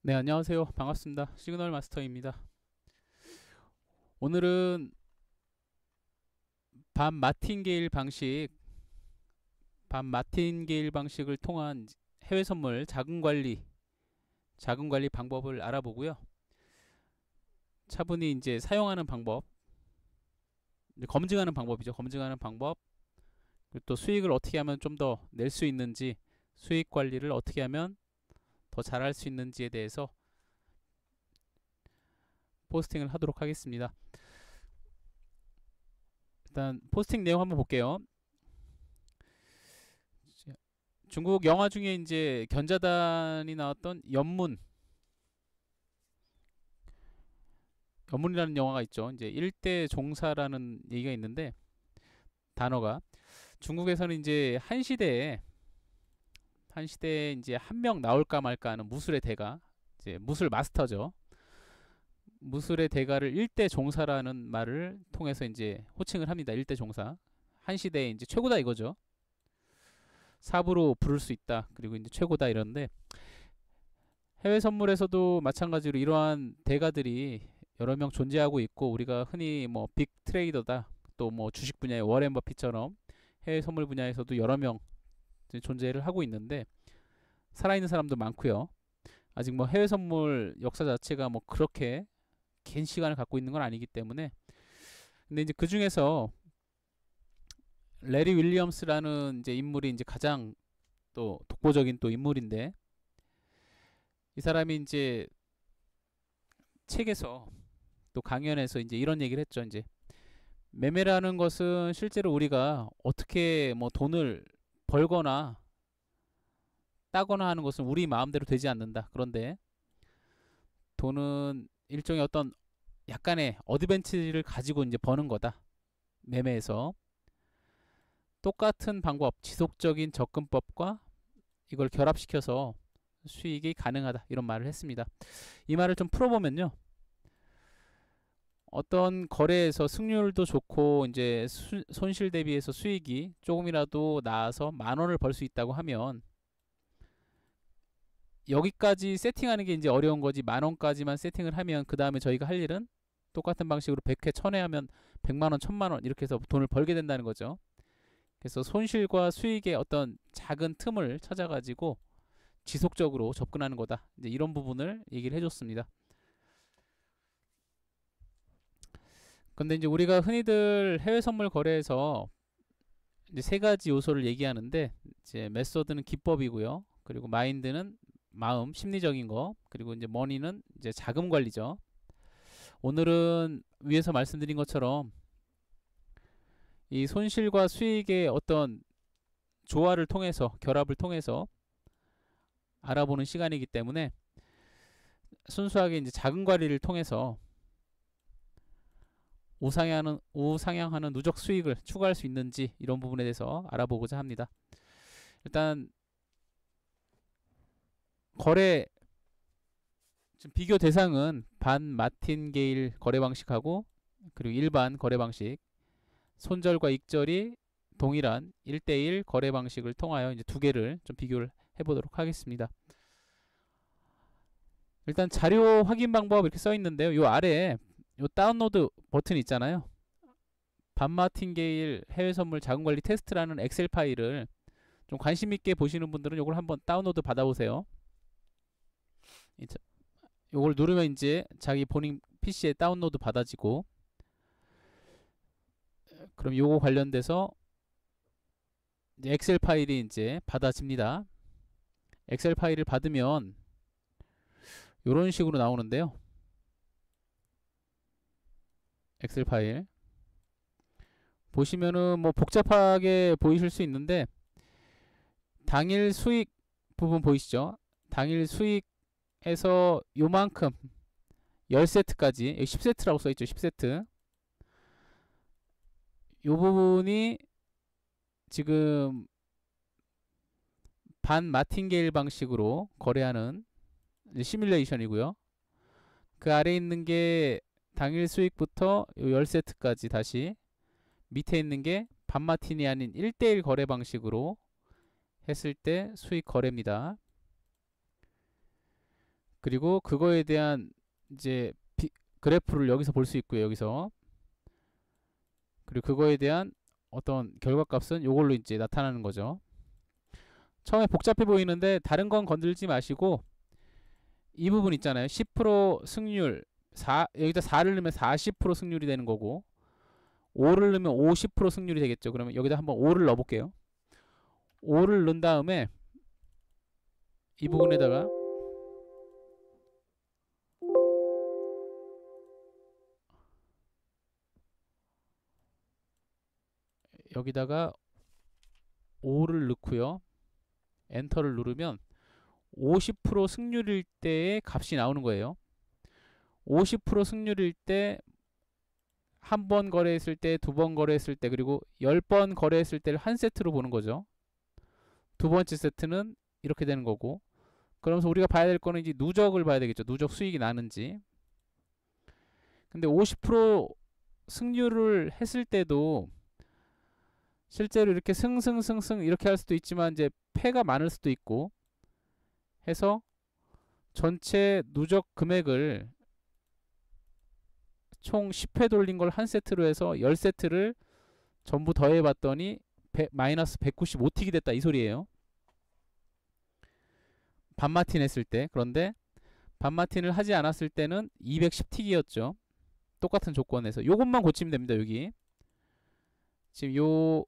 네, 안녕하세요. 반갑습니다. 시그널 마스터입니다. 오늘은 반 마틴게일 방식, 반 마틴게일 방식을 통한 해외 선물 자금 관리 방법을 알아보고요. 차분히 이제 사용하는 방법, 이제 검증하는 방법이죠. 검증하는 방법, 그리고 또 수익을 어떻게 하면 좀 더 낼 수 있는지, 수익 관리를 어떻게 하면 더 잘할 수 있는지에 대해서 포스팅을 하도록 하겠습니다. 일단 포스팅 내용 한번 볼게요. 중국 영화 중에 이제 견자단이 나왔던 연문이라는 영화가 있죠. 이제 일대 종사라는 얘기가 있는데 단어가 중국에서는 이제 한 시대에 이제 한 명 나올까 말까 하는 무술의 대가, 이제 무술 마스터죠. 무술의 대가를 일대 종사라는 말을 통해서 이제 호칭을 합니다. 일대 종사. 한 시대에 이제 최고다 이거죠. 사부로 부를 수 있다. 그리고 이제 최고다 이러는데 해외 선물에서도 마찬가지로 이러한 대가들이 여러 명 존재하고 있고 우리가 흔히 뭐 빅 트레이더다 또 뭐 주식 분야의 워렌 버핏처럼 해외 선물 분야에서도 여러 명 존재를 하고 있는데 살아있는 사람도 많고요. 아직 뭐 해외 선물 역사 자체가 뭐 그렇게 긴 시간을 갖고 있는 건 아니기 때문에 근데 이제 그 중에서 레리 윌리엄스라는 이제 인물이 이제 가장 또 독보적인 또 인물인데 이 사람이 이제 책에서 또 강연에서 이제 이런 얘기를 했죠. 이제 매매라는 것은 실제로 우리가 어떻게 뭐 돈을 벌거나 따거나 하는 것은 우리 마음대로 되지 않는다. 그런데 돈은 일종의 어떤 약간의 어드밴티지를 가지고 이제 버는 거다. 매매에서 똑같은 방법, 지속적인 접근법과 이걸 결합시켜서 수익이 가능하다. 이런 말을 했습니다. 이 말을 좀 풀어보면요. 어떤 거래에서 승률도 좋고 이제 손실 대비해서 수익이 조금이라도 나아서 만 원을 벌 수 있다고 하면 여기까지 세팅하는 게 이제 어려운 거지 만 원까지만 세팅을 하면 그 다음에 저희가 할 일은 똑같은 방식으로 100회 1000회 하면 100만 원 1000만 원 이렇게 해서 돈을 벌게 된다는 거죠. 그래서 손실과 수익의 어떤 작은 틈을 찾아가지고 지속적으로 접근하는 거다. 이제 이런 부분을 얘기를 해줬습니다. 근데 이제 우리가 흔히들 해외 선물 거래에서 이제 세 가지 요소를 얘기하는데 이제 메소드는 기법이고요. 그리고 마인드는 마음, 심리적인 거, 그리고 이제 머니는 이제 자금 관리죠. 오늘은 위에서 말씀드린 것처럼 이 손실과 수익의 어떤 조화를 통해서 결합을 통해서 알아보는 시간이기 때문에 순수하게 이제 자금 관리를 통해서 우상향하는 누적 수익을 추가할 수 있는지 이런 부분에 대해서 알아보고자 합니다. 일단 거래 지금 비교 대상은 반 마틴게일 거래 방식하고 그리고 일반 거래 방식 손절과 익절이 동일한 1대1 거래 방식을 통하여 이제 두 개를 좀 비교를 해보도록 하겠습니다. 일단 자료 확인 방법 이렇게 써 있는데요. 요 아래에 요 다운로드 버튼 있잖아요. 반 마틴게일 해외 선물 자금 관리 테스트라는 엑셀 파일을 좀 관심 있게 보시는 분들은 요걸 한번 다운로드 받아보세요. 요걸 누르면 이제 자기 본인 PC에 다운로드 받아지고 그럼 요거 관련돼서 이제 엑셀 파일이 이제 받아집니다. 엑셀 파일을 받으면 요런 식으로 나오는데요. 엑셀 파일 보시면은 뭐 복잡하게 보이실 수 있는데 당일 수익 부분 보이시죠? 당일 수익에서 요만큼 10세트까지 10세트라고 써있죠. 10세트 요 부분이 지금 반 마틴게일 방식으로 거래하는 시뮬레이션이고요. 그 아래 있는 게 당일 수익부터 요 10세트까지 다시 밑에 있는 게 반 마틴이 아닌 1대1 거래 방식으로 했을 때 수익 거래입니다. 그리고 그거에 대한 이제 그래프를 여기서 볼 수 있고요. 여기서. 그리고 그거에 대한 어떤 결과값은 요걸로 이제 나타나는 거죠. 처음에 복잡해 보이는데 다른 건 건들지 마시고 이 부분 있잖아요. 10% 승률, 여기다 4를 넣으면 40% 승률이 되는 거고 5를 넣으면 50% 승률이 되겠죠. 그러면 여기다 한번 5를 넣어 볼게요. 5를 넣은 다음에 이 부분에다가 여기다가 5를 넣고요. 엔터를 누르면 50% 승률일 때의 값이 나오는 거예요. 50% 승률일 때 한 번 거래했을 때, 두 번 거래했을 때, 그리고 10번 거래했을 때를 한 세트로 보는 거죠. 두 번째 세트는 이렇게 되는 거고, 그러면서 우리가 봐야 될 거는 이제 누적을 봐야 되겠죠. 누적 수익이 나는지. 근데 50% 승률을 했을 때도 실제로 이렇게 승승승승 이렇게 할 수도 있지만 이제 패가 많을 수도 있고 해서 전체 누적 금액을 총 10회 돌린 걸 한 세트로 해서 10세트를 전부 더해 봤더니 마이너스 195틱이 됐다 이 소리예요. 반마틴 했을 때. 그런데 반마틴을 하지 않았을 때는 210틱이었죠. 똑같은 조건에서. 요것만 고치면 됩니다. 여기. 지금 요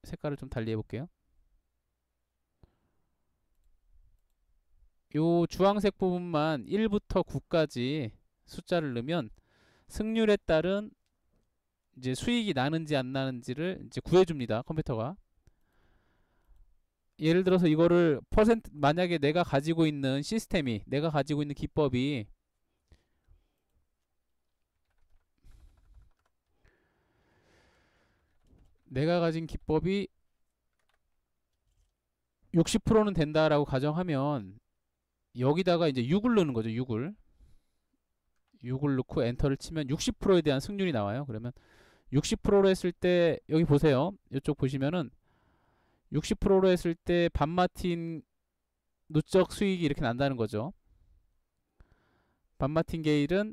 색깔을 좀 달리 해볼게요. 요 주황색 부분만 1부터 9까지 숫자를 넣으면 승률에 따른 이제 수익이 나는지 안 나는지를 이제 구해줍니다. 컴퓨터가. 예를 들어서 이거를 만약에 내가 가지고 있는 시스템이, 내가 가지고 있는 기법이 내가 가진 기법이 60%는 된다라고 가정하면 여기다가 이제 6을 넣는 거죠. 6을 넣고 엔터를 치면 60%에 대한 승률이 나와요. 그러면 60%로 했을 때 여기 보세요. 이쪽 보시면은 60%로 했을 때 반마틴 누적 수익이 이렇게 난다는 거죠. 반마틴 게일은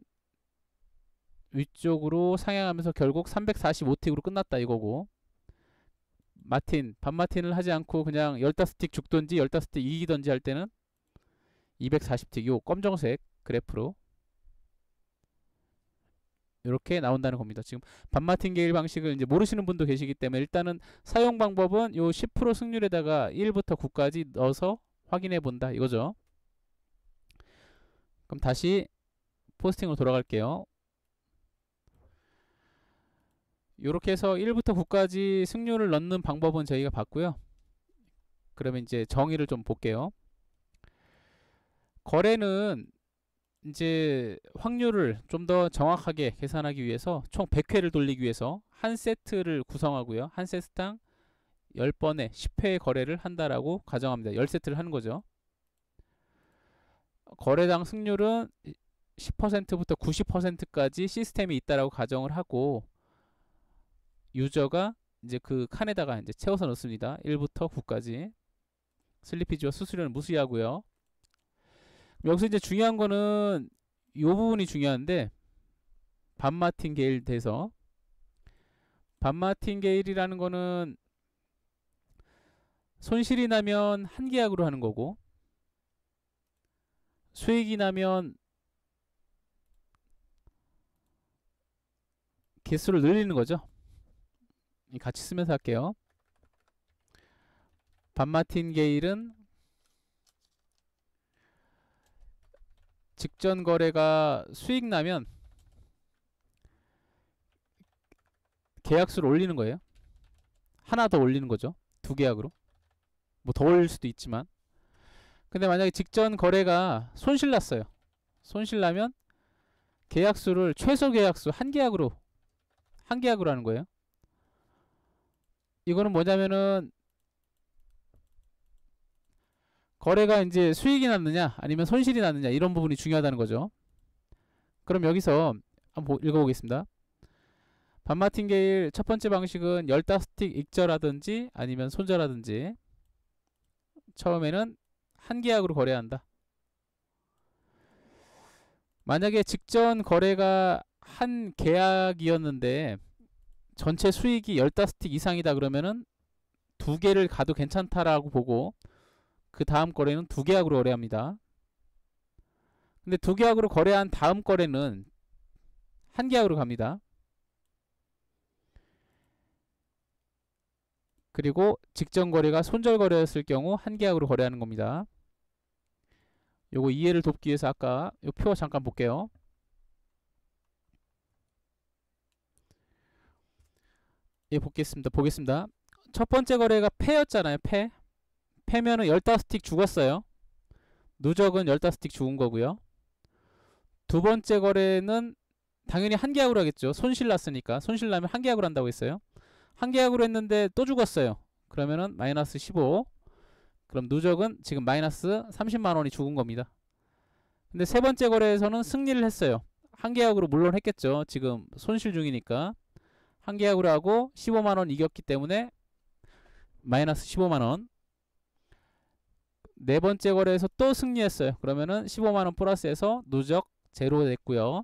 위쪽으로 상향하면서 결국 345틱으로 끝났다 이거고, 반마틴을 하지 않고 그냥 15틱 죽던지 15틱 이기던지 할 때는 240틱, 요 검정색 그래프로 이렇게 나온다는 겁니다. 지금 반마틴 게일 방식을 이제 모르시는 분도 계시기 때문에 일단은 사용 방법은 요 10% 승률에다가 1부터 9까지 넣어서 확인해 본다 이거죠. 그럼 다시 포스팅으로 돌아갈게요. 이렇게 해서 1부터 9까지 승률을 넣는 방법은 저희가 봤고요. 그러면 이제 정의를 좀 볼게요. 거래는 이제 확률을 좀 더 정확하게 계산하기 위해서 총 100회를 돌리기 위해서 한 세트를 구성하고요. 한 세트당 10번에 10회의 거래를 한다라고 가정합니다. 10세트를 하는 거죠. 거래당 승률은 10%부터 90%까지 시스템이 있다라고 가정을 하고 유저가 이제 그 칸에다가 이제 채워서 넣습니다. 1부터 9까지. 슬리피지와 수수료는 무시하고요. 여기서 이제 중요한 거는 이 부분이 중요한데, 반마틴 게일 돼서 반마틴 게일이라는 거는 손실이 나면 한 계약으로 하는 거고 수익이 나면 개수를 늘리는 거죠. 같이 쓰면서 할게요. 반마틴 게일은 직전 거래가 수익 나면 계약수를 올리는 거예요. 하나 더 올리는 거죠. 두 계약으로. 뭐 더 올릴 수도 있지만. 근데 만약에 직전 거래가 손실 났어요. 손실 나면 계약수를 최소 계약수 한 계약으로 하는 거예요. 이거는 뭐냐면은 거래가 이제 수익이 났느냐 아니면 손실이 났느냐 이런 부분이 중요하다는 거죠. 그럼 여기서 한번 읽어보겠습니다. 반마틴 게일 첫 번째 방식은 15틱 익절하든지 아니면 손절하든지 처음에는 한 계약으로 거래한다. 만약에 직전 거래가 한 계약이었는데 전체 수익이 15틱 이상이다 그러면은 두 개를 가도 괜찮다라고 보고 그 다음 거래는 두 계약으로 거래합니다. 근데 두 계약으로 거래한 다음 거래는 한 계약으로 갑니다. 그리고 직전 거래가 손절 거래였을 경우 한 계약으로 거래하는 겁니다. 요거 이해를 돕기 위해서 아까 요 표 잠깐 볼게요. 예, 보겠습니다. 첫 번째 거래가 패였잖아요. 패면은 15틱 죽었어요. 누적은 15틱 죽은 거고요. 두 번째 거래는 당연히 한 계약으로 하겠죠. 손실 났으니까. 손실 나면 한 계약으로 한다고 했어요. 한 계약으로 했는데 또 죽었어요. 그러면은 마이너스 15. 그럼 누적은 지금 마이너스 30만원이 죽은 겁니다. 근데 세 번째 거래에서는 승리를 했어요. 한 계약으로 물론 했겠죠. 지금 손실 중이니까. 한 계약으로 하고 15만원 이겼기 때문에 마이너스 15만원. 네 번째 거래에서 또 승리했어요. 그러면은 15만원 플러스해서 누적 제로 됐고요.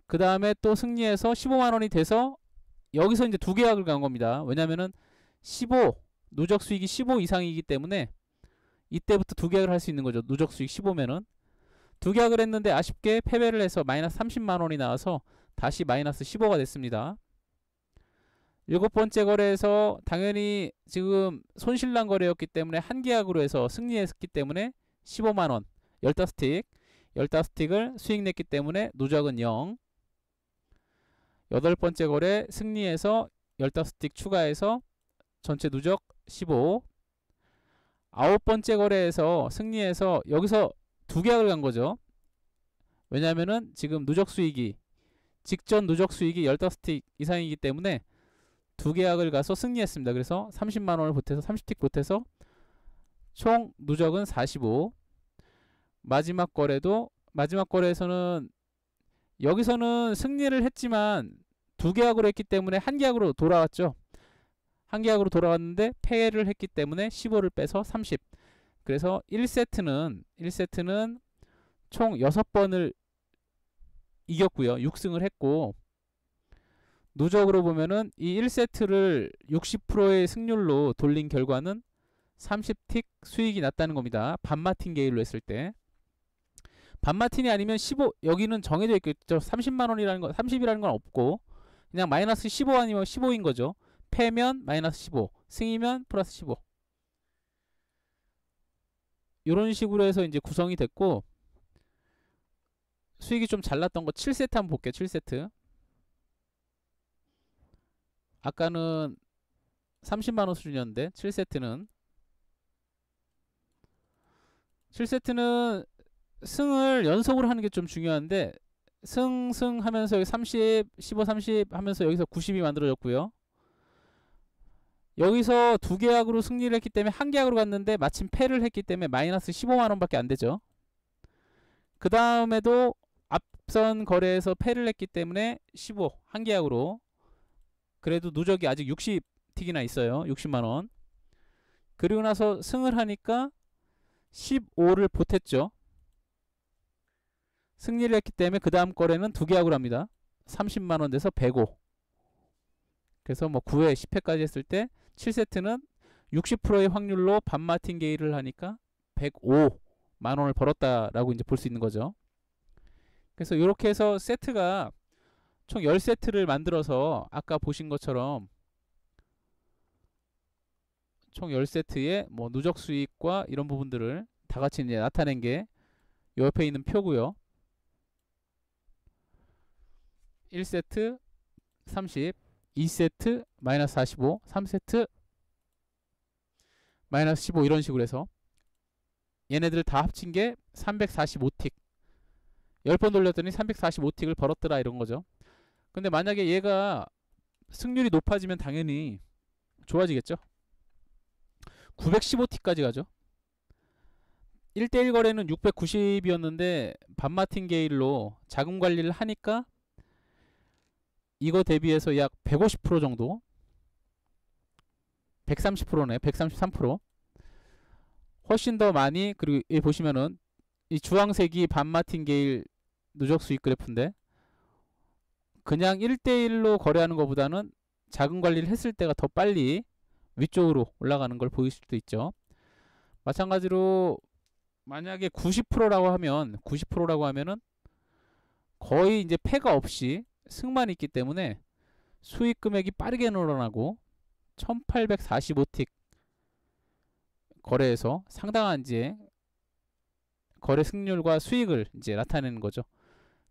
그 다음에 또 승리해서 15만원이 돼서 여기서 이제 두 계약을 간 겁니다. 왜냐면은 15 누적 수익이 15 이상이기 때문에 이때부터 두 계약을 할 수 있는 거죠. 누적 수익 15면은 두 계약을 했는데 아쉽게 패배를 해서 마이너스 30만원이 나와서 다시 마이너스 15가 됐습니다. 일곱 번째 거래에서 당연히 지금 손실난 거래였기 때문에 한 계약으로 해서 승리했기 때문에 15만원 15틱을 수익 냈기 때문에 누적은 0. 여덟 번째 거래 승리해서 15틱 추가해서 전체 누적 15. 아홉 번째 거래에서 승리해서 여기서 두 계약을 간 거죠. 왜냐면은 지금 누적 수익이 직전 누적 수익이 15틱 이상이기 때문에 두 계약을 가서 승리했습니다. 그래서 30만원을 보태서 30틱 보태서 총 누적은 45. 마지막 거래에서는 여기서는 승리를 했지만 두 계약으로 했기 때문에 한 계약으로 돌아왔죠. 한 계약으로 돌아왔는데 패를 했기 때문에 15를 빼서 30. 그래서 1세트는 총 6번을 이겼고요. 6승을 했고 누적으로 보면은 이 1세트를 60%의 승률로 돌린 결과는 30틱 수익이 났다는 겁니다. 반마틴 게일로 했을 때. 반마틴이 아니면 15 여기는 정해져 있겠죠. 30만원이라는 거 30이라는 건 없고 그냥 마이너스 15 아니면 15인 거죠. 패면 마이너스 15 승이면 플러스 15 이런 식으로 해서 이제 구성이 됐고 수익이 좀 잘 났던 거 7세트 한번 볼게요. 7세트 아까는 30만원 수준이었는데 7세트는 승을 연속으로 하는 게 좀 중요한데 승 하면서 여기 30 15 30 하면서 여기서 90이 만들어졌고요. 여기서 두 계약으로 승리를 했기 때문에 한 계약으로 갔는데 마침 패를 했기 때문에 마이너스 15만원 밖에 안 되죠. 그 다음에도 앞선 거래에서 패를 했기 때문에 15 한 계약으로 그래도 누적이 아직 60틱이나 있어요. 60만원. 그리고 나서 승을 하니까 15를 보탰죠. 승리를 했기 때문에 그 다음 거래는 두 계약으로 합니다. 30만원 돼서 105. 그래서 뭐 9회 10회까지 했을 때 7세트는 60%의 확률로 반마틴 게일을 하니까 105만원을 벌었다라고 이제 볼 수 있는 거죠. 그래서 이렇게 해서 세트가 총 10세트를 만들어서 아까 보신 것처럼 총 10세트의 뭐 누적 수익과 이런 부분들을 다 같이 이제 나타낸 게 옆에 있는 표고요. 1세트 30, 2세트 마이너스 45, 3세트 마이너스 15 이런 식으로 해서 얘네들 다 합친 게 345틱 10번 돌렸더니 345틱을 벌었더라 이런 거죠. 근데 만약에 얘가 승률이 높아지면 당연히 좋아지겠죠. 915틱까지 가죠. 1대1 거래는 690이었는데 반마틴 게일로 자금 관리를 하니까 이거 대비해서 약 150% 정도 130%네 133% 훨씬 더 많이 그리고 여기 보시면은 이 주황색이 반마틴게일 누적 수익 그래프인데, 그냥 1대1로 거래하는 것보다는 자금 관리를 했을 때가 더 빨리 위쪽으로 올라가는 걸 보일 수도 있죠. 마찬가지로 만약에 90%라고 하면 90%라고 하면은 거의 이제 패가 없이 승만 있기 때문에 수익 금액이 빠르게 늘어나고 1845틱 거래에서 상당한 이제 거래 승률과 수익을 이제 나타내는 거죠.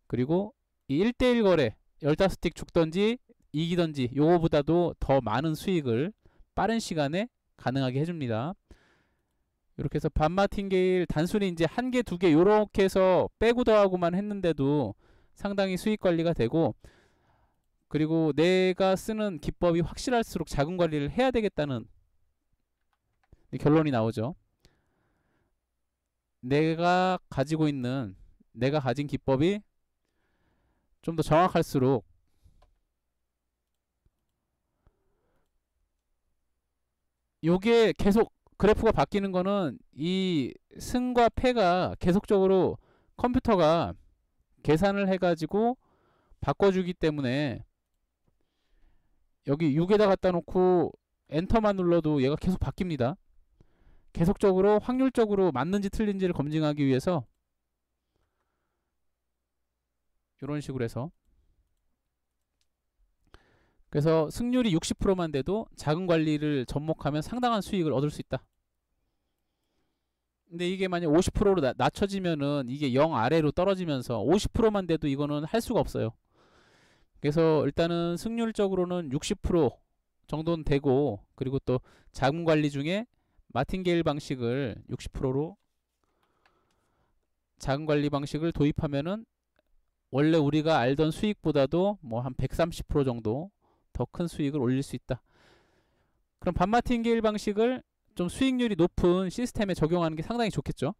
그리고 이 1대1 거래 15틱 죽던지 이기던지 요거보다도 더 많은 수익을 빠른 시간에 가능하게 해줍니다. 이렇게 해서 반마틴게일 단순히 이제 한 개, 두 개 요렇게 해서 빼고 더하고만 했는데도 상당히 수익 관리가 되고, 그리고 내가 쓰는 기법이 확실할수록 자금 관리를 해야 되겠다는 결론이 나오죠. 내가 가진 기법이 좀 더 정확할수록 요게 계속 그래프가 바뀌는 거는 이 승과 패가 계속적으로 컴퓨터가 계산을 해가지고 바꿔주기 때문에, 여기 6에다 갖다 놓고 엔터만 눌러도 얘가 계속 바뀝니다. 계속적으로 확률적으로 맞는지 틀린지를 검증하기 위해서 이런 식으로 해서, 그래서 승률이 60%만 돼도 자금 관리를 접목하면 상당한 수익을 얻을 수 있다. 근데 이게 만약 50%로 낮춰지면은 이게 0 아래로 떨어지면서 50%만 돼도 이거는 할 수가 없어요. 그래서 일단은 승률적으로는 60% 정도는 되고, 그리고 또 자금 관리 중에 마틴게일 방식을 60%로 자금 관리 방식을 도입하면은 원래 우리가 알던 수익보다도 뭐 한 130% 정도 더 큰 수익을 올릴 수 있다. 그럼 반마틴게일 방식을 좀 수익률이 높은 시스템에 적용하는 게 상당히 좋겠죠.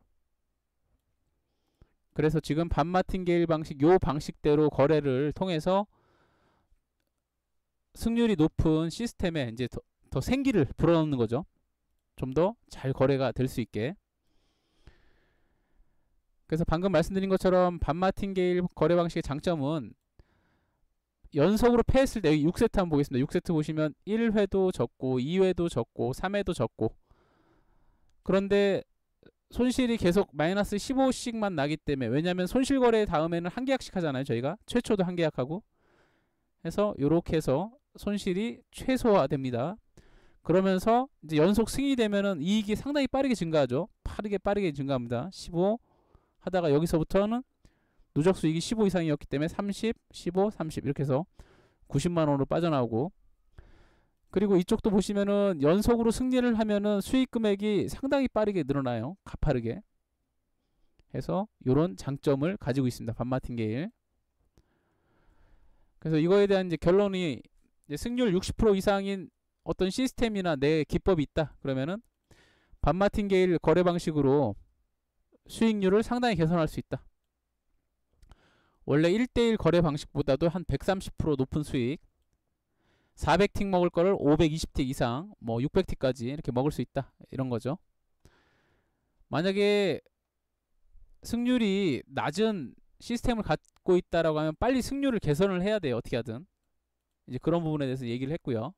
그래서 지금 반마틴게일 방식, 요 방식대로 거래를 통해서 승률이 높은 시스템에 이제 더 생기를 불어넣는 거죠. 좀 더 잘 거래가 될 수 있게. 그래서 방금 말씀드린 것처럼 반마틴게일 거래 방식의 장점은 연속으로 패했을 때, 여기 6세트 한번 보겠습니다. 6세트 보시면 1회도 졌고 2회도 졌고 3회도 졌고, 그런데 손실이 계속 마이너스 15씩만 나기 때문에, 왜냐하면 손실 거래 다음에는 한 계약씩 하잖아요. 저희가 최초도 한 계약하고 해서 요렇게 해서 손실이 최소화됩니다. 그러면서 이제 연속 승이 되면은 이익이 상당히 빠르게 증가하죠. 빠르게 증가합니다. 15 하다가 여기서부터는 누적 수익이 15 이상이었기 때문에 30, 15, 30 이렇게 해서 90만 원으로 빠져나오고, 그리고 이쪽도 보시면은 연속으로 승리를 하면은 수익 금액이 상당히 빠르게 늘어나요. 가파르게. 해서 이런 장점을 가지고 있습니다. 반마틴게일. 그래서 이거에 대한 이제 결론이, 이제 승률 60% 이상인 어떤 시스템이나 내 기법이 있다. 그러면은 반마틴게일 거래 방식으로 수익률을 상당히 개선할 수 있다. 원래 1대1 거래 방식보다도 한 130% 높은 수익, 400틱 먹을 거를 520틱 이상, 뭐 600틱까지 이렇게 먹을 수 있다. 이런 거죠. 만약에 승률이 낮은 시스템을 갖고 있다라고 하면 빨리 승률을 개선을 해야 돼요. 어떻게 하든. 이제 그런 부분에 대해서 얘기를 했고요.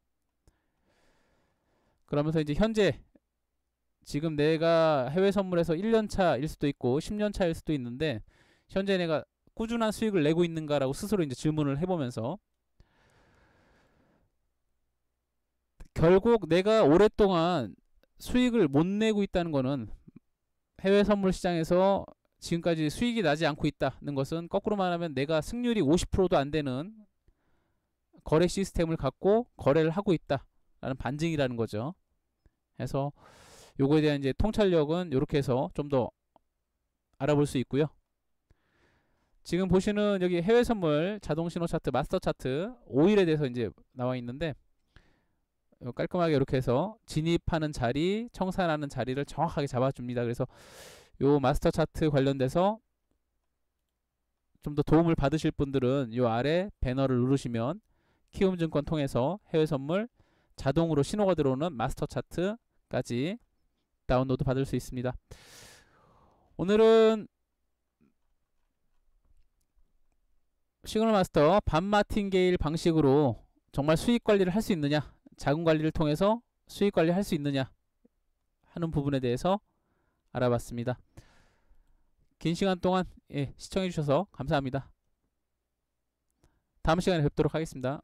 그러면서 이제 현재 지금 내가 해외 선물에서 1년차일 수도 있고 10년차일 수도 있는데, 현재 내가 꾸준한 수익을 내고 있는가라고 스스로 이제 질문을 해보면서, 결국 내가 오랫동안 수익을 못 내고 있다는 거는 해외 선물 시장에서 지금까지 수익이 나지 않고 있다는 것은, 거꾸로 말하면 내가 승률이 50%도 안 되는 거래 시스템을 갖고 거래를 하고 있다라는 반증이라는 거죠. 그래서 요거에 대한 이제 통찰력은 이렇게 해서 좀 더 알아볼 수 있고요. 지금 보시는 여기 해외 선물 자동 신호 차트, 마스터 차트 5일에 대해서 이제 나와 있는데, 깔끔하게 이렇게 해서 진입하는 자리, 청산하는 자리를 정확하게 잡아줍니다. 그래서 요 마스터 차트 관련돼서 좀 더 도움을 받으실 분들은 요 아래 배너를 누르시면 키움증권 통해서 해외 선물 자동으로 신호가 들어오는 마스터 차트까지 다운로드 받을 수 있습니다. 오늘은 시그널 마스터 반 마틴게일 방식으로 정말 수익 관리를 할 수 있느냐, 자금 관리를 통해서 수익 관리 할 수 있느냐 하는 부분에 대해서 알아봤습니다. 긴 시간 동안 시청해 주셔서 감사합니다. 다음 시간에 뵙도록 하겠습니다.